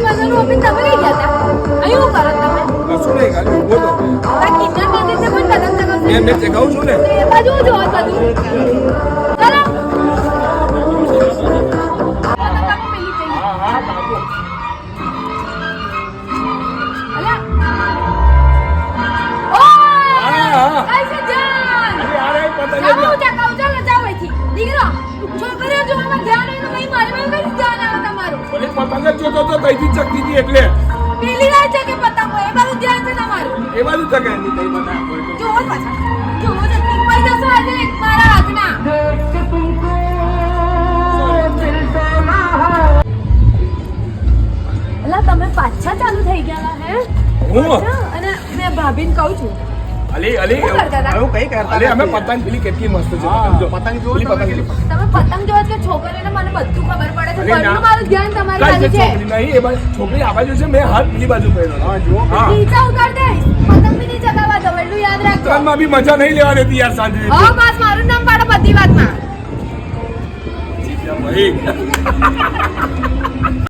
બજારનું office તમે લઈ ગયા હતા અહીં હું કરો તમે કશું નહીં ખાલી બોલો આ કિડનેપ કરી દીધે પણ પતંગ ચગાવશે મેં ચગાવું છું ને એ બાજુ જો બધું ચલો હા હા બાબુ અલા હા કઈ છે જાન અરે આ રહી પતંગ જાઓ જાઓ અહીંથી દીકરો છોકરીઓ જોવામાં ધ્યાન હોય તો કઈ મારી માં કઈ ધ્યાન આવે તમારું મને પતંગ જ જોતો તો કઈથી ચકતી હતી એટલે પેલી રાત છે કે પતંગ હોય એ બધું ધ્યાન છે તમારું એ બાજુ ચગે નહીં તઈ મને જો પાછા જો જતી પડી જશો આજે એક મારા હાથના અલા તમે પાછા ચાલુ થઈ ગયા હે હું અને મેં ભાભીને કહું છું અલી અલી શું કરતા હતા? એવું કઈ કરતા અલી અમે પતંગ પેલી કેટલી મસ્ત છે પતંગ જો પતંગ જોવો પેલી તમે પતંગ તમે પતંગ જોવો છો કે છોકરીઓને મને બધું ખબર પડે છે અરે ના. ઘરનું મારું ધ્યાન તમારી કઈ બાજુ છે છે છોકરી નહીં એ બાજુ છોકરી આ બાજુ છે મેં હાથ પેલી બાજુ કર્યો હા જુઓ હા નીચે ઉતાર દઈશ પતંગ બી નહીં ચગાવવા દો એટલું યાદ રાખજો ત્રણમાં બી મજા નહીં લેવા દેતી યાર સાંજે હા બસ મારું નામ પાડો બધી વાતમાં ભાઈ